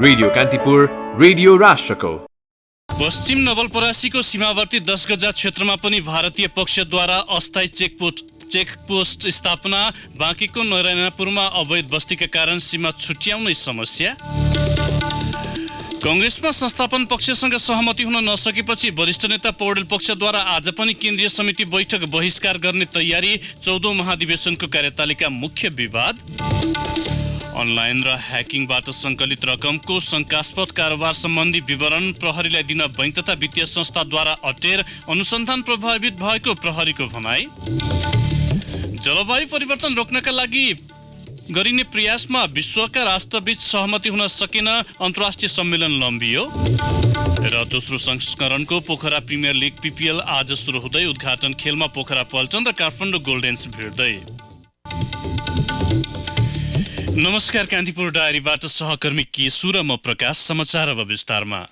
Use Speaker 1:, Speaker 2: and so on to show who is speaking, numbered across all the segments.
Speaker 1: Radio Kantipur, radio राष्ट्रको।
Speaker 2: पश्चिम नवलपरासीको सीमावर्ती 10 गजा क्षेत्रमा पनि भारतीय पक्षद्वारा अस्थायी चेकपोस्ट स्थापना। बाँकीको नरायणपुरमा अवैध बस्तीका कारण सीमा छुट्याउनै समस्या। कांग्रेसमा संस्थापन पक्षसँग सहमति हुन नसकेपछि वरिष्ठ नेता पौडेल पक्षद्वारा आज पनि केन्द्रीय समिति बैठक बहिष्कार गर्ने तयारी। 14औं महाधिवेशनको कार्यतालिका मुख्य विवाद। अनलाइन र ह्याकिङबाट सङ्कलित रकमको शङ्कास्पद कारोबार सम्बन्धी विवरण प्रहरीलाई दिन बैंक तथा वित्तीय संस्थाद्वारा अटेर। अनुसन्धान प्रभावित भएको प्रहरीको भनाई। जलवायु परिवर्तन रोक्नका लागि गरिने प्रयासमा विश्वका राष्ट्रबीच सहमति हुन सकेन। अन्तर्राष्ट्रिय सम्मेलन लम्बियो। र दोस्रो संस्करणको पोखरा प्रिमियर लिग PPL आज सुरु हुँदै उद्घाटन खेलमा पोखरा पल्टन र काठमाडौँ गोल्डेन्स भिड्दै। नमस्कार, कान्तिपुर डायरीबाट सहकर्मी केशु र म प्रकाश। समाचार अब विस्तारमा।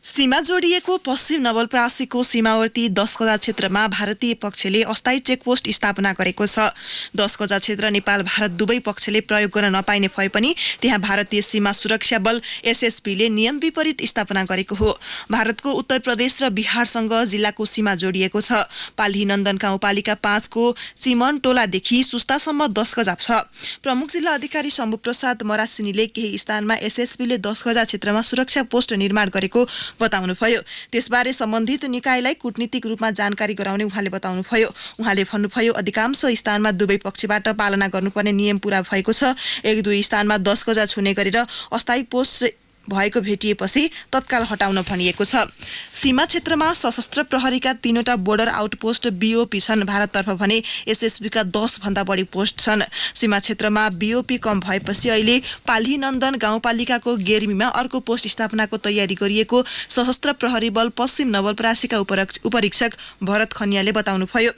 Speaker 3: सीमा जोडिएको पश्चिम नवलपरासीको सीमावर्ती 10 गजा क्षेत्रमा भारतीय पक्षले अस्थायी चेकपोस्ट स्थापना गरेको छ। 10 गजा क्षेत्र नेपाल भारत दुवै पक्षले प्रयोग गर्न नपाइने भए पनि त्यहाँ भारतीय सीमा सुरक्षा बल SSBले नियम विपरीत स्थापना गरेको हो। भारतको उत्तर प्रदेश र बिहारसँग जिल्लाको सीमा जोडिएको छ। पाल्ही नन्दन गाउँपालिका 5 को चिमनटोलादेखि सुस्तासम्म 10 गजा छ। प्रमुख जिल्ला अधिकारी शम्भु प्रसाद मरासिनीले केही स्थानमा SSBले 10 गजा क्षेत्रमा सुरक्षा पोस्ट निर्माण गरेको बताउनुभयो। त्यसबारे सम्बन्धित निकायलाई कूटनीतिक रूपमा जानकारी गराउने उहाँले बताउनुभयो। उहाँले भन्नुभयो, अधिकांश स्थानमा दुवै पक्षबाट पालना गर्नुपर्ने नियम पूरा भएको छ। 1-2 स्थानमा 10 गजा छुने गरेर अस्थायी पोस्ट भएको भेटिएपछि तत्काल हटाउन भनिएको छ। सीमा क्षेत्रमा सशस्त्र प्रहरीका 3वटा बोर्डर आउटपोस्ट BOP छन्। भारततर्फ भने SSBका 10 भन्दा बढी पोस्ट छन्। सीमा क्षेत्रमा BOP कम भएपछि अहिले पाल्ही नन्दन गाउँपालिकाको गेर्मीमा अर्को पोस्ट स्थापनाको तयारी गरिएको सशस्त्र प्रहरी बल पश्चिम नवलपरासीका उपरीक्षक भरत खनियाले बताउनुभयो।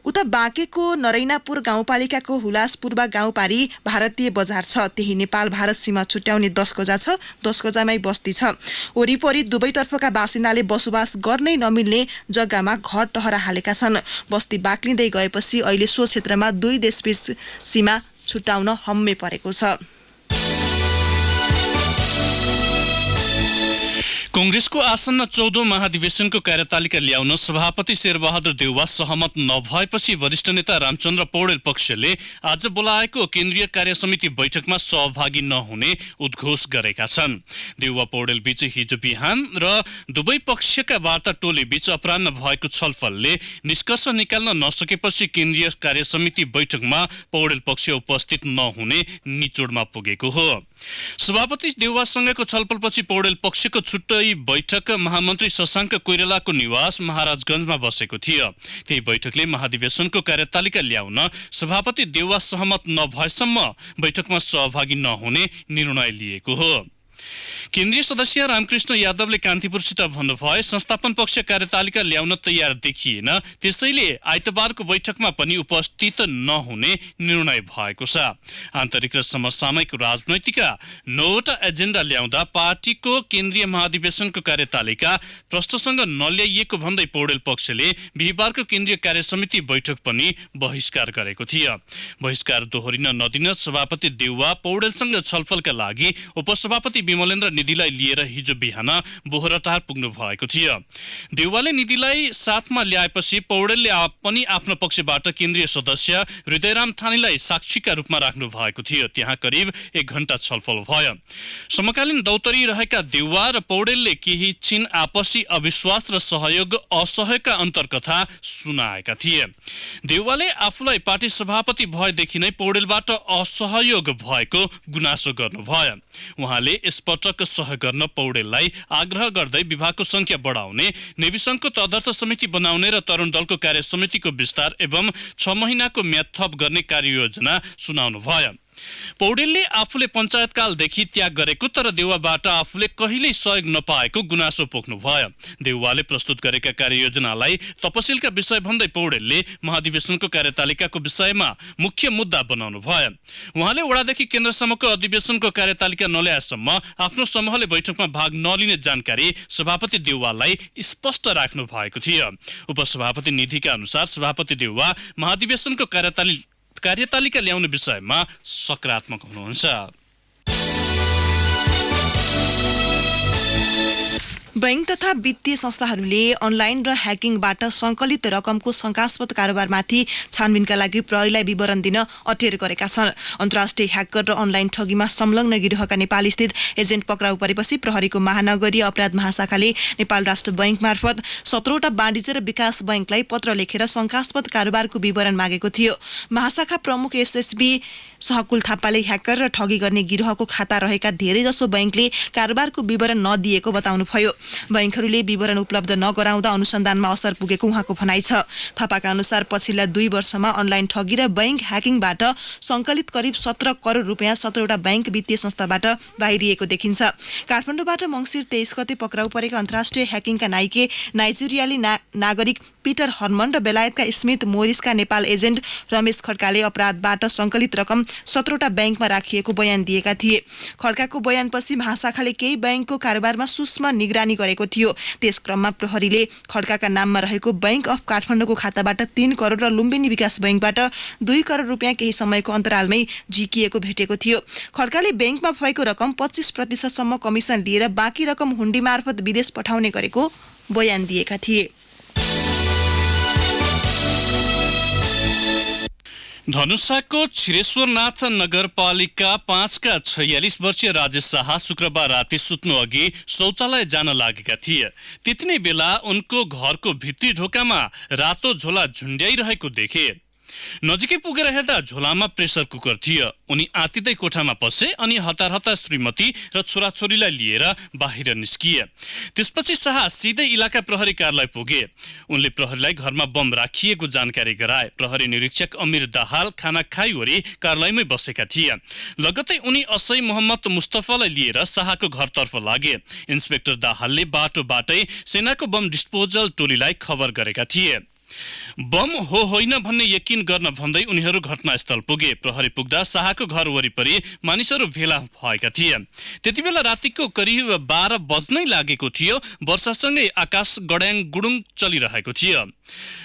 Speaker 3: उता बाँकेको नरैनापुर गाउँपालिकाको हुलासपूर्वा गाउँपारी भारतीय बजार छ। त्यही नेपाल भारत सीमा छुट्याउने 10 गजा छ। 10 गजामै बस्ती छ। वरिपरि दुवैतर्फका बासिन्दाले बसोबास गर्नै नमिल्ने जग्गामा घर टहरा हालेका छन्। बस्ती बाक्लिँदै गएपछि अहिले सो क्षेत्रमा दुई देशबीच सीमा छुट्याउन हम्मे परेको छ।
Speaker 2: कांग्रेसको आसन्न 14औं महाधिवेशनको कार्यतालिका ल्याउन सभापति शेरबहादुर देउवा सहमत नभएपछि वरिष्ठ नेता रामचन्द्र पौडेल पक्षले आज बोलाएको केन्द्रीय कार्यसमिति बैठकमा सहभागी नहुने उद्घोष गरेका छन्। देउवा पौडेल बीच हिजो बिहान र दुवै पक्षका वार्ता टोली बीच अपराह्न भएको छलफलले निष्कर्ष निकाल्न नसकेपछि केन्द्रीय कार्यसमिति बैठकमा पौडेल पक्ष उपस्थित नहुने निचोडमा पुगेको हो। सभापति देउवासँगको छलफलपछि पौडेल पक्षको छुट्टै बैठक महामन्त्री शशाङ्क कोइरालाको निवास महाराजगञ्जमा बसेको थियो। त्यही बैठकले महाधिवेशनको कार्यतालिका ल्याउन सभापति देउवा सहमत नभएसम्म बैठकमा सहभागी नहुने निर्णय लिएको हो। केन्द्रीय सदस्य रामकृष्ण यादवले कान्तिपुरसित भन्नुभयो, संस्थापन पक्ष कार्यतालिका ल्याउन तयार देखिएन, त्यसैले आइतबारको बैठकमा पनि उपस्थित नहुने निर्णय भएको छ। आन्तरिक र समसामयिक राजनैतिक 9वटा एजेन्डा ल्याउँदा पार्टीको केन्द्रीय महाधिवेशनको कार्यतालिका प्रश्नसँग नल्याइएको भन्दै पौडेल पक्षले बिहिबारको केन्द्रीय कार्यसमिति बैठक पनि बहिष्कार गरेको थियो। बहिष्कार दोहोरिन नदिन सभापति देउवा पौडेलसँग छलफलका लागि उपसभापति विमलेन्द्र निधिलाई लिएर हिजो बिहान बोहराटार पुग्नु भएको थियो। देउवाले निधिलाई साथमा ल्याएपछि पौडेलले पनि आफ्नो पक्षबाट केन्द्रीय सदस्य हृदयराम थानीलाई साक्षीका रूपमा राख्नु भएको थियो। त्यहाँ करिब 1 घण्टा छलफल भयो। समकालीन दौतरी रहेका देउवा र पौडेलले केही छिन आपसी अविश्वास र सहयोग असहयोगका अन्तर्कथा सुनाएका थिए। देउवाले आफूलाई पार्टी सभापति भएदेखि नै पौडेलबाट असहयोग भएको गुनासो गर्नुभयो। उहाँले यसपटक सहयोग गर्न पौडेललाई आग्रह गर्दै विभागको संख्या बढाउने, नेविसङ्घको तदर्थ समिति बनाउने र तरुण दलको कार्यसमितिको विस्तार एवं 6 महिनाको म्याद थप गर्ने कार्ययोजना सुनाउनु भयो। पौडेलले आफूले पञ्चायतकालदेखि त्याग गरेको तर देउवाबाट आफूले कहिल्यै सहयोग नपाएको गुनासो पोख्नुभयो। देउवाले प्रस्तुत गरेका कार्ययोजनालाई तपसिलका विषय भन्दै पौडेलले महाधिवेशनको कार्यतालिकाको विषयमा मुख्य मुद्दा बनाउनु भयो। उहाँले वडादेखि केन्द्रसम्मको अधिवेशनको कार्यतालिका नल्याएसम्म आफ्नो समूहले बैठकमा भाग नलिने जानकारी सभापति देउवालाई स्पष्ट राख्नु भएको थियो। उपसभापति निधिका अनुसार सभापति देउवा महाधिवेशनको कार्यतालिका ल्याउने विषयमा सकारात्मक हुनुहुन्छ।
Speaker 3: बैंक तथा वित्तीय संस्थाहरूले अनलाइन र ह्याकिङबाट संकलित रकमको शंकास्पद कारोबारमाथि छानबिनका लागि प्रहरीलाई विवरण दिन अटेर गरेका छन्। अन्तर्राष्ट्रिय ह्याकर र अनलाइन ठगीमा संलग्न गिरोहका नेपाली स्थित एजेन्ट पक्राउ परेपछि प्रहरीको महानगरीय अपराध महाशाखाले नेपाल राष्ट्र बैंक मार्फत 17वटा वाणिज्य र विकास बैंकलाई पत्र लेखेर शंकास्पद कारोबारको विवरण मागेको थियो। महाशाखा प्रमुख एसएसबी सहकुल थापाले ह्याकर र ठगी गर्ने गिरोहको खाता रहेका धेरैजसो बैंकले कारोबारको विवरण नदिएको बताउनुभयो। बैंकहरूले विवरण उपलब्ध नगराउँदा अनुसन्धानमा असर पुगेको उहाँको भनाइ छ। थापाका अनुसार पछिल्ला 2 वर्षमा अनलाइन ठगी र बैंक ह्याकिङबाट संकलित करिब 17 करोड रुपियाँ 17वटा बैंक वित्तीय संस्थाबाट बाहिरिएको देखिन्छ। काठमाडौँबाट मङ्सिर 23 गते पक्राउ परेका अन्तर्राष्ट्रिय ह्याकिङका नाइके नाइजेरियाली नागरिक पिटर हर्मन र बेलायतका स्मिथ मोरिसका नेपाल एजेन्ट रमेश खड्काले अपराधबाट संकलित रकम 17वटा बैंकमा राखिएको बयान दिएका थिए। खड्काको बयानपछि महाशाखाले केही बैंकको कारोबारमा सूक्ष्म निगरानी गरेको थियो। त्यस क्रममा प्रहरीले खड्काका नाममा रहेको बैंक अफ काठमाडौँको खाताबाट 3 करोड र लुम्बिनी विकास बैंकबाट 2 करोड रुपियाँ केही समयको अन्तरालमै झिकिएको भेटेको थियो। खड्काले बैंकमा भएको रकम 25% सम्म कमिसन लिएर बाँकी रकम हुन्डी मार्फत विदेश पठाउने गरेको बयान दिएका थिए।
Speaker 2: धनुषाको छिरेश्वरनाथ नगरपालिका 5 का 46 वर्षीय राजेश शाह शुक्रबार राति सुत्नु अघि शौचालय जान लागेका थिए। त्यति नै बेला उनको घरको भित्री ढोकामा रातो झोला झुन्ड्याइरहेको देखे। नजिकै पुगेर हेर्दा झोलामा प्रेसर कुकर थियो। उनी आतिदै कोठामा पसे अनि हतार हतार श्रीमती र छोराछोरीलाई लिएर बाहिर निस्किए। त्यसपछि शाह सिधै इलाका प्रहरी कार्यालय पुगे। उनले प्रहरीलाई घरमा बम राखिएको जानकारी गराए। प्रहरी निरीक्षक अमीर दाहाल खाना खाइवरी कार्यालयमै बसेका थिए। लगत्तै उनी असै मोहम्मद मुस्तफालाई लिएर शाहको घरतर्फ लागे। इन्सपेक्टर दाहालले बाटोबाटै सेनाको बम डिस्पोजल टोलीलाई खबर गरेका थिए। बम हो होइन भन्ने यकिन गर्न भन्दै उनीहरू घटनास्थल पुगे। प्रहरी पुग्दा शाहको घर वरिपरि मानिसहरू भेला भएका थिए। त्यतिबेला रातिको करिब 12 बज्नै लागेको थियो। वर्षासँगै आकाश गड्याङ गुडुङ चलिरहेको थियो।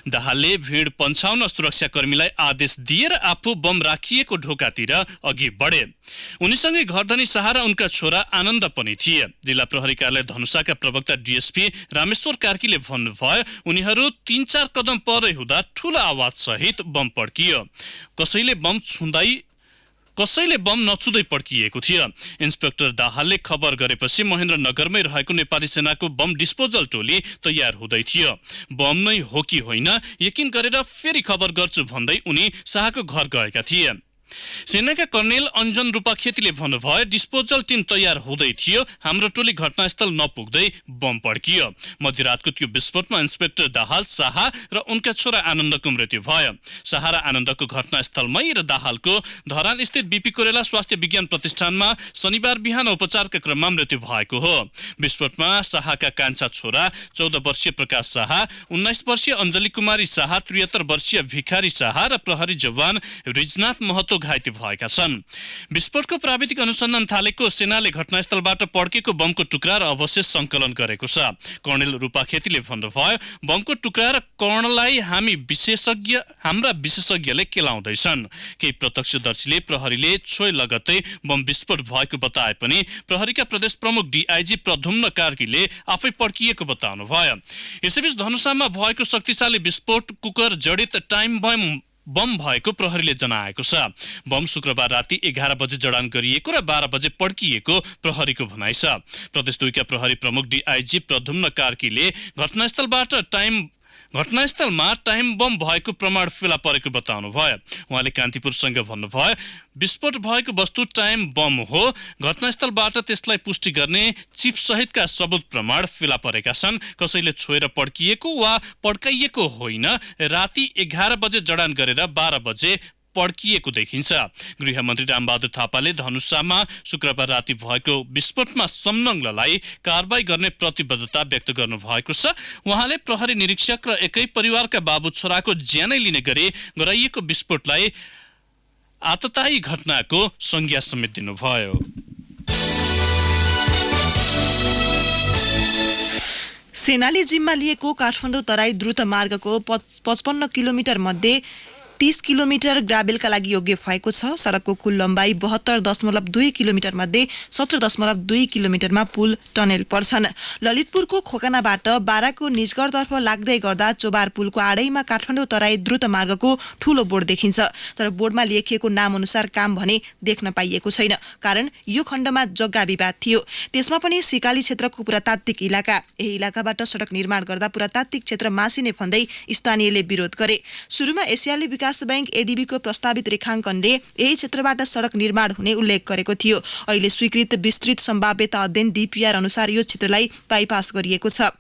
Speaker 2: दाहालले भिड पन्छाउन सुरक्षाकर्मीलाई आदेश दिएर आफू बम राखिएको ढोकातिर अघि बढे। उनीसँगै घरधनी शाह र उनका छोरा आनन्द पनि थिए। जिल्ला प्रहरी कार्यालय धनुषाका प्रवक्ता डीएसपी रामेश्वर कार्कीले भन्नुभयो, उनीहरू 3-4 कदम परै हुँदा ठूलो आवाज सहित बम पड्कियो। कसैले बम नछुँदै पड्किएको थियो। इन्सपेक्टर दाहालले खबर गरेपछि महेन्द्रनगरमै रहेको नेपाली सेनाको बम डिस्पोजल टोली तयार हुँदै थियो। बम नै हो कि होइन यकिन गरेर फेरि खबर गर्छु भन्दै उनी शाहको घर गएका थिए। सेनाका कर्णेल अञ्जन रूपाखेतीले भन्नुभयो, डिस्पोजल टिम तयार हुँदै थियो। हाम्रो टोली घटनास्थल नपुग्दै बम पड्कियो। मध्यरातको त्यो विस्फोटमा इन्सपेक्टर दाहाल, शाह र उनका छोरा आनन्दको मृत्यु भयो। शाह र आनन्दको घटनास्थलमै र दाहालको धरान स्थित बीपी कोरेला स्वास्थ्य विज्ञान प्रतिष्ठानमा शनिबार बिहान उपचारका क्रममा मृत्यु भएको हो। विस्फोटमा शाहका कान्छा छोरा 14 वर्षीय प्रकाश शाह, 19 वर्षीय अञ्जली कुमारी शाह, 73 वर्षीय भिखारी शाह र प्रहरी जवान रिजनाथ महतो घाइते भएका छन्। विस्फोटको प्राविधिक अनुसन्धान थालेको सेनाले घटनास्थलबाट पड्केको बमको टुक्रा र अवशेष संकलन गरेको छ। कर्णेल रूपाखेतीले भन्नुभयो, बमको टुक्रा र कर्णलाई हाम्रा विशेषज्ञले केलाउँदैछन्। केही प्रत्यक्षदर्शीले प्रहरीले छोय लगत्तै बम विस्फोट भएको बताए पनि प्रहरीका प्रदेश प्रमुख डीआईजी प्रधुम्न कार्कीले आफै पड्किएको बताउनुभयो। यसैबीच धनुषामा भएको शक्तिशाली विस्फोट कुकर जडित टाइम बम भएको प्रहरीले जनाएको छ। बम शुक्रबार राति 11 बजे जडान गरिएको र 12 बजे पड्किएको प्रहरीको भनाइ छ। प्रदेश 2 का प्रहरी प्रमुख डीआईजी प्रधुम्न कार्कीले घटनास्थलमा टाइम बम भएको प्रमाण फेला परेको बताउनुभयो। उहाँले कान्तिपुरसँग भन्नुभयो, विस्फोट भएको वस्तु टाइम बम हो। घटनास्थलबाट त्यसलाई पुष्टि गर्ने चिप सहितका सबूत प्रमाण फेला परेका छन्। कसैले छोएर पड्किएको वा पड्काइएको होइन। राति 11 बजे जडान गरेर 12 बजे पड्किएको देखिन्छ। गृहमन्त्री रामबहादुर थापाले धनुषामा शुक्रबार राति भएको विस्फोटमा संलग्नलाई कारबाही गर्ने प्रतिबद्धता व्यक्त गर्नुभएको छ। उहाँले प्रहरी निरीक्षक र एकै परिवारका बाबु छोराको ज्यानै लिने गरी गराइएको विस्फोटलाई आततायी घटनाको संज्ञा समेत दिनुभयो।
Speaker 3: सेनाले जिम्मा लिएको काठमाडौँ तराई द्रुत मार्गको 55 किलोमिटर मध्ये 30 किलोमिटर ग्राभेलका लागि योग्य भएको छ। सडकको कुल लम्बाइ 72.2 किलोमिटर मध्ये 17.2 किलोमिटरमा पुल टनेल पर्छन्। ललितपुरको खोकनाबाट बाराको निजगढतर्फ लाग्दै गर्दा चोबार पुलको आडैमा काठमाडौँ तराई द्रुत मार्गको ठूलो बोर्ड देखिन्छ, तर बोर्डमा लेखिएको नाम अनुसार काम भने देख्न पाइएको छैन, कारण यो खण्डमा जग्गा विवाद थियो। त्यसमा पनि सिकाली क्षेत्रको पुरातात्विक इलाका। यही इलाकाबाट सडक निर्माण गर्दा पुरातात्विक क्षेत्र मासिने भन्दै स्थानीयले विरोध गरे। सुरुमा एसियाली विकास बैंक एडीबीको प्रस्तावित रेखाङ्कनले यही क्षेत्रबाट सडक निर्माण हुने उल्लेख गरेको थियो। अहिले स्वीकृत विस्तृत सम्भाव्यता अध्ययन डीपीआर अनुसार यो क्षेत्रलाई बाइपास गरिएको छ।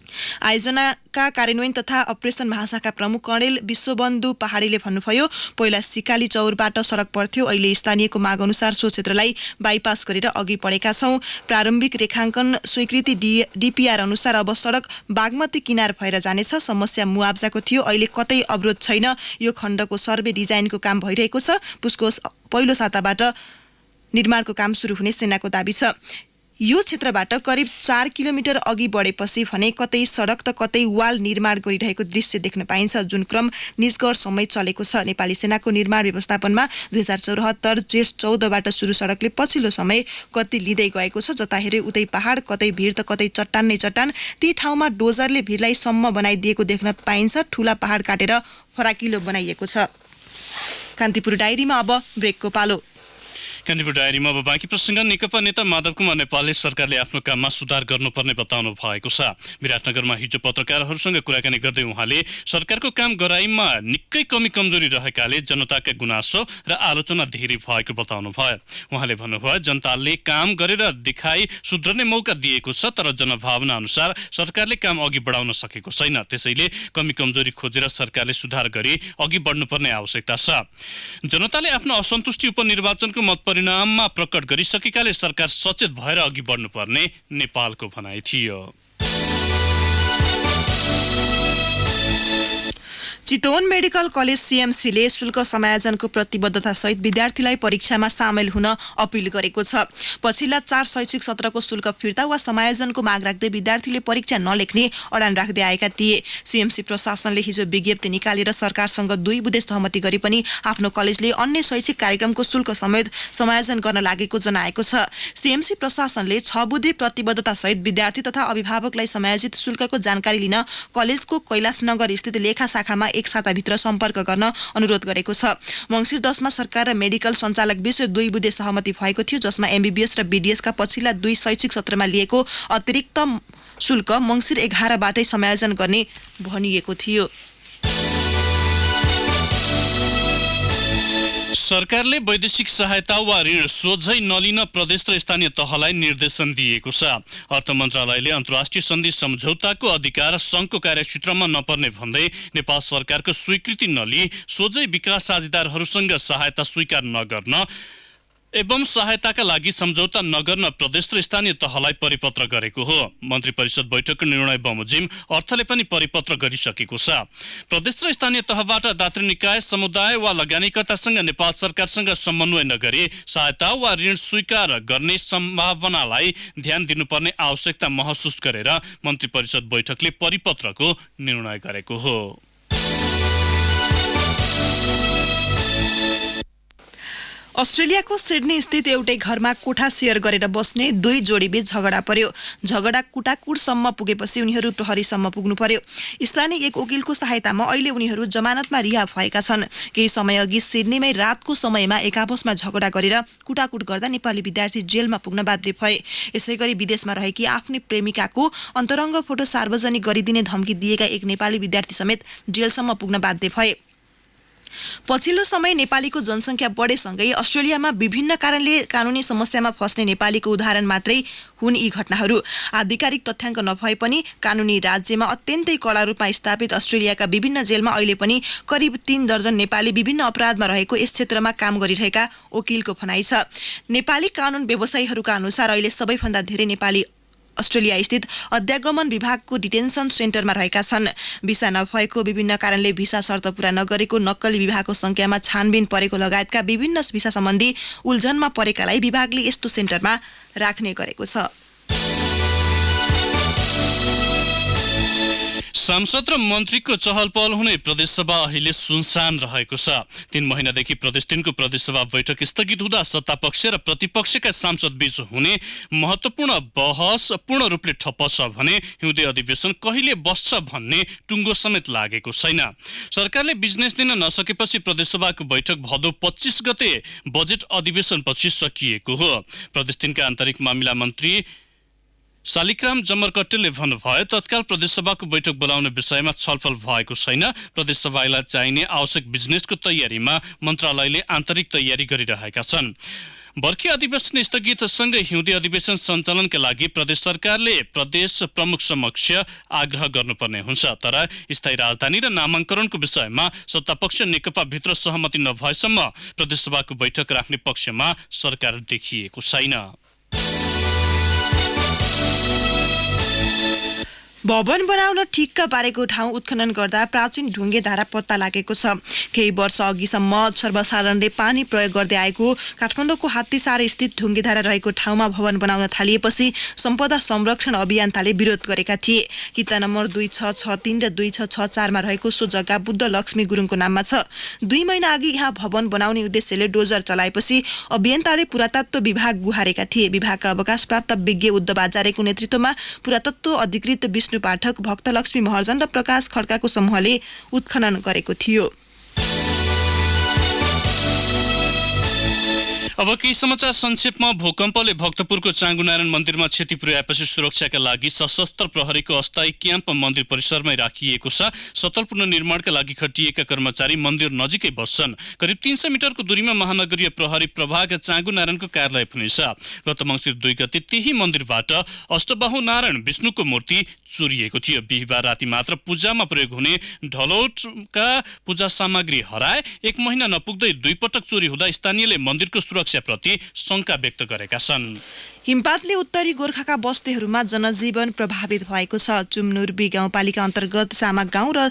Speaker 3: आयोजनाका कार्यान्वयन तथा अपरेसन महाशाखा प्रमुख कर्णेल विश्वबन्धु पहाडीले भन्नुभयो, पहिला सिकाली चौरबाट सडक पर्थ्यो, अहिले स्थानीयको माग अनुसार सो क्षेत्रलाई बाइपास गरेर अघि बढेका छौं। प्रारम्भिक रेखाङ्कन स्वीकृति डीपीआर अनुसार अब सडक बागमती किनार भएर जानेछ। समस्या मुआब्जाको थियो, अहिले कतै अवरोध छैन। यो खण्डको सर्वे डिजाइनको काम भइरहेको छ। पुसको पहिलो साताबाट निर्माणको काम सुरु हुने सेनाको दाबी छ। यो क्षेत्रबाट करिब 4 किलोमिटर अघि बढेपछि भने कतै सडक त कतै वाल निर्माण गरिरहेको दृश्य देख्न पाइन्छ, जुन क्रम निजगढसम्मै चलेको छ। नेपाली सेनाको निर्माण व्यवस्थापनमा 2074 जेठ 14बाट सुरु सडकले पछिल्लो समय गति लिँदै गएको छ। जता हेरे उतै पहाड, कतै भिर त कतै चट्टान नै चट्टान। ती ठाउँमा डोजरले भिरलाई सम्म बनाइदिएको देख्न पाइन्छ। ठूला पहाड काटेर फराकिलो बनाइएको छ। कान्तिपुर डायरीमा अब ब्रेकको पालो।
Speaker 2: कान्तिपुर डायरीमा अब बाँकी प्रसङ्ग। नेकपा नेता माधव कुमार नेपालले सरकारले आफ्नो काममा सुधार गर्नुपर्ने बताउनु भएको छ। विराटनगरमा हिजो पत्रकारहरूसँग कुराकानी गर्दै उहाँले सरकारको काम गराइमा निकै कमी कमजोरी रहेकाले जनताका गुनासो र आलोचना धेरै भएको बताउनु भयो। उहाँले भन्नुभयो, जनताले काम गरेर देखाई सुध्रने मौका दिएको छ, तर जनभावना अनुसार सरकारले काम अघि बढाउन सकेको छैन। त्यसैले कमी कमजोरी खोजेर सरकारले सुधार गरी अघि बढ्नुपर्ने आवश्यकता छ। जनताले आफ्नो असन्तुष्टि उपनिर्वाचनको मत परिणाममा प्रकट गरिसकेकाले सरकार सचेत भएर अघि बढ्नुपर्ने नेपालको भनाइ थियो।
Speaker 3: चितवन मेडिकल कलेज सीएमसीले शुल्क समायोजनको प्रतिबद्धतासहित विद्यार्थीलाई परीक्षामा सामेल हुन अपिल गरेको छ। पछिल्ला 4 शैक्षिक सत्रको शुल्क फिर्ता वा समायोजनको माग राख्दै विद्यार्थीले परीक्षा नलेख्ने अडान राख्दै आएका थिए। सीएमसी प्रशासनले हिजो विज्ञप्ति निकालेर सरकारसँग 2 बुँदे सहमति गरी पनि आफ्नो कलेजले अन्य शैक्षिक कार्यक्रमको शुल्क समेत समायोजन गर्न लागेको जनाएको छ। सीएमसी प्रशासनले 6 बुँदे प्रतिबद्धतासहित विद्यार्थी तथा अभिभावकलाई समायोजित शुल्कको जानकारी लिन कलेजको कैलाशनगर स्थित लेखा शाखामा एक साताभित्र सम्पर्क गर्न अनुरोध गरेको छ। मङ्सिर 10 मा सरकार र मेडिकल सञ्चालक बीच 2 बुँदे सहमति भएको थियो, जसमा एमबीबीएस र बीडीएस का पछिल्ला 2 शैक्षिक सत्रमा लिएको अतिरिक्त शुल्क मङ्सिर 11 बाटै समायोजन गर्ने भनिएको थियो।
Speaker 2: सरकारले वैदेशिक सहायता वा ऋण सोझै नलिन प्रदेश र स्थानीय तहलाई निर्देशन दिएको छ। अर्थ मन्त्रालयले अन्तर्राष्ट्रिय सन्धि सम्झौताको अधिकार सङ्घको कार्यक्षेत्रमा नपर्ने भन्दै नेपाल सरकारको स्वीकृति नलिई सोझै विकास साझेदारहरूसँग सहायता स्वीकार नगर्न एवं सहायताका लागि सम्झौता नगर्न प्रदेश र स्थानीय तहलाई परिपत्र गरेको हो। मन्त्री परिषद बैठकको निर्णय बमोजिम अर्थले पनि परिपत्र गरिसकेको छ। प्रदेश र स्थानीय तहबाट दात्री निकाय, समुदाय वा लगानीकर्तासँग नेपाल सरकारसँग समन्वय नगरी सहायता वा ऋण स्वीकार गर्ने सम्भावनालाई ध्यान दिनुपर्ने आवश्यकता महसुस गरेर मन्त्री परिषद बैठकले परिपत्रको निर्णय गरेको हो।
Speaker 3: अस्ट्रेलियाको सिडनी स्थित एउटै घरमा कोठा सेयर गरेर बस्ने 2 जोडीबीच झगडा पर्यो। झगडा कुटाकुटसम्म पुगेपछि उनीहरू प्रहरीसम्म पुग्नु पर्यो। स्थानीय एक वकिलको सहायतामा अहिले उनीहरू जमानतमा रिहा भएका छन्। केही समय अघि सिडनीमै रातको समयमा एक आपसमा झगडा गरेर कुटाकुट गर्दा नेपाली विद्यार्थी जेलमा पुग्न बाध्य भए। यसैगरी विदेशमा रहेकी आफ्नै प्रेमिकाको अन्तरङ्ग फोटो सार्वजनिक गरिदिने धम्की दिएका एक नेपाली विद्यार्थी समेत जेलसम्म पुग्न बाध्य भए। पछिल्लो समय नेपालीको जनसङ्ख्या बढेसँगै अस्ट्रेलियामा विभिन्न कारणले कानुनी समस्यामा फस्ने नेपालीको उदाहरण मात्रै हुन् यी घटनाहरू। आधिकारिक तथ्याङ्क नभए पनि कानुनी राज्यमा अत्यन्तै कडा रूपमा स्थापित अस्ट्रेलियाका विभिन्न जेलमा अहिले पनि करिब 3 दर्जन नेपाली विभिन्न अपराधमा रहेको यस क्षेत्रमा काम गरिरहेका वकिलको भनाइ छ। नेपाली कानुन व्यवसायीहरूका अनुसार अहिले सबैभन्दा धेरै नेपाली अस्ट्रेलिया स्थित अध्यागमन विभागको डिटेन्सन सेन्टरमा रहेका छन्। भिसा नभएको, विभिन्न कारणले भिसा शर्त पूरा नगरेको, नक्कली विवाहको संख्यामा छानबिन परेको लगायतका विभिन्न भिसा सम्बन्धी उल्झनमा परेकालाई विभागले यस्तो सेन्टरमा राख्ने गरेको छ।
Speaker 2: सांसद र मन्त्रीको चहल पहल हुने प्रदेशसभा अहिले सुनसान रहेको छ। 3 महिनादेखि प्रदेश 3को प्रदेशसभा बैठक स्थगित हुँदा सत्तापक्ष र प्रतिपक्षका सांसद बीच हुने महत्वपूर्ण बहस पूर्ण रूपले ठप्प छ भने हिउँदे अधिवेशन कहिले बस्छ भन्ने टुङ्गो समेत लागेको छैन। सरकारले बिजनेस दिन नसकेपछि प्रदेशसभाको बैठक भदौ 25 गते बजेट अधिवेशनपछि सकिएको हो। प्रदेश 3का आन्तरिक मामिला मन्त्री शालिग्राम जमरकट्टेले भन्नुभयो तत्काल प्रदेशसभाको बैठक बोलाउने विषयमा छलफल भएको छैन। प्रदेशसभालाई चाहिने आवश्यक बिजनेसको तयारीमा मन्त्रालयले आन्तरिक तयारी गरिरहेका छन्। बर्खे अधिवेशन स्थगित सँगै हिउँदे अधिवेशन सञ्चालनका लागि प्रदेश सरकारले प्रदेश प्रमुख समक्ष आग्रह गर्नुपर्ने हुन्छ। तर स्थायी राजधानी र नामाङ्करणको विषयमा सत्तापक्ष नेकपा भित्र सहमति नभएसम्म प्रदेशसभाको बैठक राख्ने पक्षमा सरकार देखिएको छैन।
Speaker 3: भवन बनाउन ठिक्क पारेको ठाउँ उत्खनन गर्दा प्राचीन ढुङ्गे धारा पत्ता लागेको छ। केही वर्ष अघिसम्म सर्वसाधारणले पानी प्रयोग गर्दै आएको काठमाडौँको हात्तीसार स्थित ढुङ्गे धारा रहेको ठाउँमा भवन बनाउन थालिएपछि सम्पदा संरक्षण अभियन्ताले विरोध गरेका थिए। किता नम्बर 2663 र 2664 मा रहेको सो जग्गा बुद्ध लक्ष्मी गुरुङको नाममा छ। 2 महिना अघि यहाँ भवन बनाउने उद्देश्यले डोजर चलाएपछि अभियन्ताले पुरातत्व विभाग गुहारेका थिए। विभागका अवकाशप्राप्त विज्ञ उद्धव आचार्यको नेतृत्वमा पुरातत्व अधिकृत विष्णु पाठक, भक्तलक्ष्मी महर्जन र प्रकाश खड्काको समूहले उत्खनन गरेको थियो।
Speaker 2: अब केही समाचार संक्षेपमा। भूकम्पले भक्तपुरको चाँगुनारायण मन्दिरमा क्षति पुर्याएपछि सुरक्षाका लागि सशस्त्र प्रहरीको अस्थायी क्याम्प मन्दिर परिसरमै राखिएको छ। सतल पुनर्निर्माणका लागि खटिएका कर्मचारी मन्दिर नजिकै बस्छन्। करिब 300 मिटरको दूरीमा महानगरीय प्रहरी प्रभाग चाँगुनारायणको कार्यालय पनि छ। गत मङ्सिर 2 गते त्यही मन्दिरबाट अष्टबाहु नारायण विष्णुको मूर्ति चोरिएको थियो। बिहिबार राति मात्र पूजामा प्रयोग हुने ढलौटका पूजा सामग्री हराए। 1 महिना नपुग्दै 2 पटक चोरी हुँदा स्थानीयले मन्दिरको सुरक्षाप्रति शंका व्यक्त गरेका छन्।
Speaker 3: हिमपातले उत्तरी गोर्खाका बस्तीहरूमा जनजीवन प्रभावित भएको छ। चुमनुर्बी गाउँपालिका अन्तर्गत सामा गाउँ र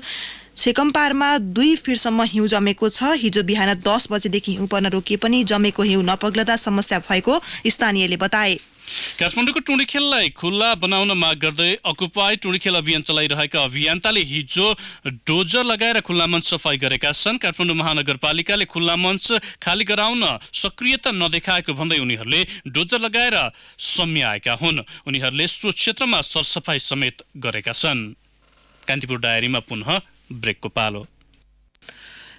Speaker 3: छेकम्पारमा 2 फिटसम्म हिउँ जमेको छ। हिजो बिहान 10 बजेदेखि हिउँ पर्न रोकिए पनि जमेको हिउँ नपग्लदा समस्या भएको स्थानीयले बताए।
Speaker 2: काठमाडौँको टुँडीखेललाई खुल्ला बनाउन माग गर्दै अकुपाई टुँडीखेल अभियान चलाइरहेका अभियन्ताले हिजो डोजर लगाएर खुल्ला मञ्च सफाई गरेका छन्। काठमाडौँ महानगरपालिकाले खुल्ला मञ्च खाली गराउन सक्रियता नदेखाएको भन्दै उनीहरूले डोजर लगाएर सम्याएका हुन्। उनीहरूले सो क्षेत्रमा सरसफाई समेत गरेका छन्। कान्तिपुर डायरीमा पुनः ब्रेकको पालो।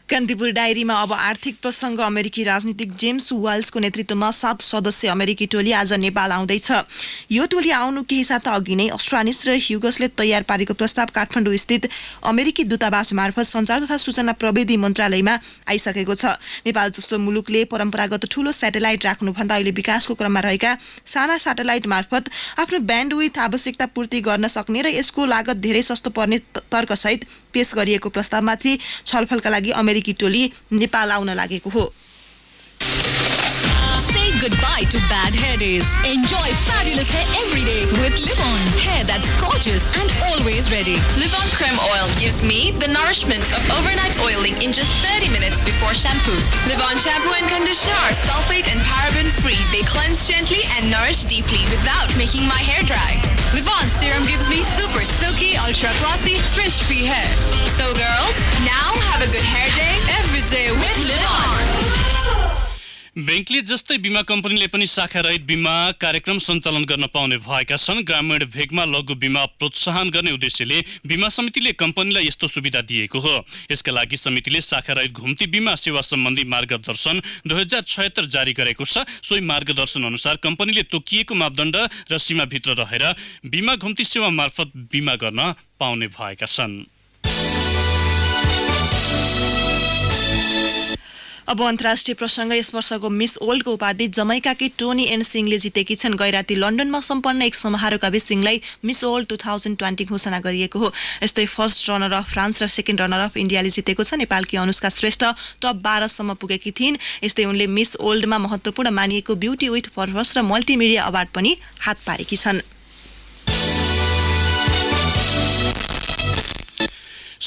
Speaker 3: कान्तिपुर डायरीमा अब आर्थिक प्रसङ्ग। अमेरिकी राजनीतिक जेम्स वाल्सको नेतृत्वमा 7 सदस्यीय अमेरिकी टोली आज नेपाल आउँदैछ। यो टोली आउनु केही साता अघि नै अस्ट्रानिस र ह्युगसले तयार पारेको प्रस्ताव काठमाडौँ स्थित अमेरिकी दूतावास मार्फत सञ्चार तथा सूचना प्रविधि मन्त्रालयमा आइसकेको छ। नेपाल जस्तो मुलुकले परम्परागत ठूलो स्याटेलाइट राख्नुभन्दा अहिले विकासको क्रममा रहेका साना स्याटेलाइट मार्फत आफ्नो ब्यान्डविथ आवश्यकता पूर्ति गर्न सक्ने र यसको लागत धेरै सस्तो पर्ने तर्कसहित पेश गरिएको प्रस्तावमाथि छलफलका लागि अमेरिकी टोली नेपाल आउन लागेको हो।
Speaker 4: Say goodbye to bad hair days. Enjoy fabulous hair every day with Livon. Hair that's gorgeous and always ready.
Speaker 5: Livon Creme Oil gives me the nourishment of overnight oiling in just 30 minutes before shampoo. Livon shampoo and conditioner are sulfate and paraben free. They cleanse gently and nourish deeply without making my hair dry. Livon serum gives me super silky, ultra glossy, frizz-free hair. So girls, now have a good hair day every day with Livon.
Speaker 2: बैंकले जस्तै बीमा कम्पनीले पनि शाखारहित बीमा कार्यक्रम सञ्चालन गर्न पाउने भएका छन्। ग्रामीण भेगमा लघु बीमा प्रोत्साहन गर्ने उद्देश्यले बीमा समितिले कम्पनीलाई यस्तो सुविधा दिएको हो। यसका लागि समितिले शाखारहित घुम्ती बीमा सेवा सम्बन्धी मार्गदर्शन 2076 जारी गरेको छ। सोही मार्गदर्शन अनुसार कम्पनीले तोकिएको मापदण्ड र सीमाभित्र रहेर बीमा घुम्ती सेवा मार्फत बीमा गर्न पाउने भएका छन्।
Speaker 3: अब अन्तर्राष्ट्रिय प्रसङ्ग। यस वर्षको मिस वर्ल्डको उपाधि जमैकाकी टोनी एन सिंहले जितेकी छन्। गैराती लन्डनमा सम्पन्न एक समारोहका बीच सिंहलाई मिस वर्ल्ड 2020 घोषणा गरिएको हो। यस्तै फर्स्ट रनर अफ फ्रान्स र सेकेन्ड रनर अफ इन्डियाले जितेको छ। नेपालकी अनुष्का श्रेष्ठ टप 12 सम्म पुगेकी थिइन्। यस्तै उनले मिस वर्ल्डमा महत्त्वपूर्ण मानिएको ब्युटी विथ पर्पस र मल्टिमिडिया अवार्ड पनि हात पारेकी छन्।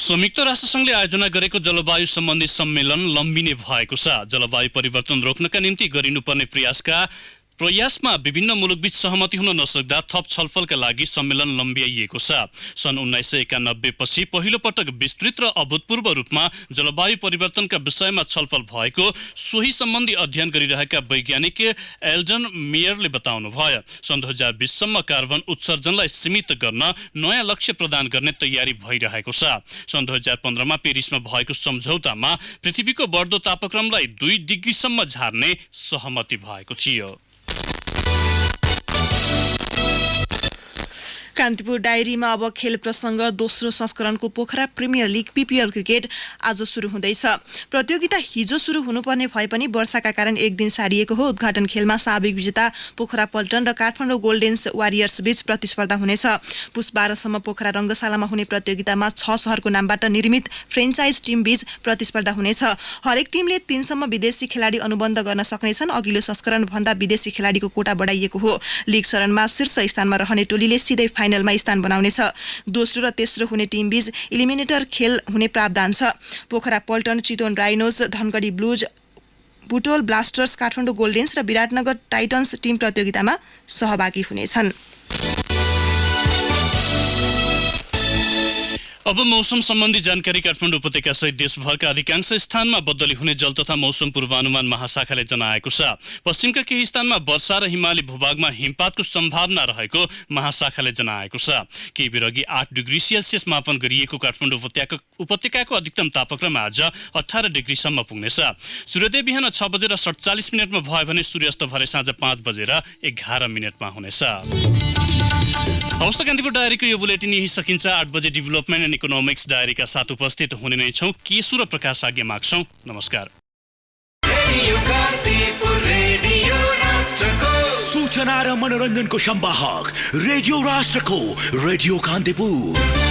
Speaker 2: संयुक्त राष्ट्रसङ्घले आयोजना गरेको जलवायु सम्बन्धी सम्मेलन लम्बिने भएको छ। जलवायु परिवर्तन रोक्नका निम्ति गरिनुपर्ने प्रयासमा विभिन्न मुलुकबीच सहमति हुन नसक्दा थप छलफलका लागि सम्मेलन लम्ब्याइएको छ। सन् 1991 पछि पहिलो पटक विस्तृत र अभूतपूर्व रूपमा जलवायु परिवर्तनका विषयमा छलफल भएको सोही सम्बन्धी अध्ययन गरिरहेका वैज्ञानिक एल्जन मेयरले बताउनुभयो। सन् 2020 सम्म कार्बन उत्सर्जनलाई सीमित गर्न नयाँ लक्ष्य प्रदान गर्ने तयारी भइरहेको छ। सन् 2015 मा पेरिसमा भएको सम्झौतामा पृथ्वीको बढ्दो तापक्रमलाई 2 डिग्रीसम्म झार्ने सहमति भएको थियो।
Speaker 3: कान्तिपुर डायरीमा अब खेल प्रसङ्ग दोस्रो संस्करणको Pokhara premier league PPL cricket आज सुरु हुँदैछ। प्रतियोगिता हिजो सुरु हुनुपर्ने भए पनि वर्षाका कारण एक दिन सारिएको हो। उद्घाटन खेलमा साबिक विजेता पोखरा पल्टन र काठमाडौँ गोल्डेन्स वारियर्स बीच प्रतिस्पर्धा हुनेछ। पुस 12 सम्म पोखरा रङ्गशालामा हुने प्रतियोगितामा 6 शहरको नामबाट निर्मित फ्रेन्चाइज टिम बीच प्रतिस्पर्धा हुनेछ। हरेक टिमले 3 सम्म विदेशी खेलाडी अनुबन्ध गर्न सक्नेछन्। अघिल्लो संस्करण भन्दा विदेशी खेलाडीको कोटा बढाइएको हो। लिग चरणमा शीर्ष स्थानमा रहने टोलीले सिधै फाइनलमा स्थान बनाउनेछ। दोस्रो र तेस्रो हुने टिम बीच इलिमिनेटर खेल हुने प्रावधान छ। Pokhara Paltan, Chitwan Rhinos, Dhangadhi Blues, Butwal Blasters, Kathmandu Goldens र विराटनगर टाइटन्स टिम प्रतियोगितामा सहभागी हुनेछन्।
Speaker 2: अब मौसम सम्बन्धी जानकारी। काठमाडौँ उपत्यका सहित देशभरका अधिकांश स्थानमा बदली हुने जल तथा मौसम पूर्वानुमान महाशाखाले जनाएको छ। पश्चिमका केही स्थानमा वर्षा र हिमाली भूभागमा हिमपातको सम्भावना रहेको महाशाखाले जनाएको छ। केही बेर अघि 8 डिग्री सेल्सियस मापन गरिएको काठमाडौँ उपत्यकाको अधिकतम तापक्रम आज 18 डिग्रीसम्म पुग्नेछ। सूर्योदय बिहान 6 बजेर 47 मिनटमा भयो भने सूर्यास्त भरे साँझ 5 बजेर 11 मिनटमा हुनेछ। हवस् त कान्तिपुर डायरीको यो बुलेटिन यही सकिन्छ। 8 बजे डेभलपमेन्ट एन्ड इकोनोमिक्स डायरीका साथ उपस्थित हुने नै छौँ। केशु र प्रकाश आज्ञा माग्छौँ। नमस्कार।
Speaker 6: सूचना र मनोरञ्जनको संवाहक रेडियो राष्ट्रको रेडियो कान्तिपुर।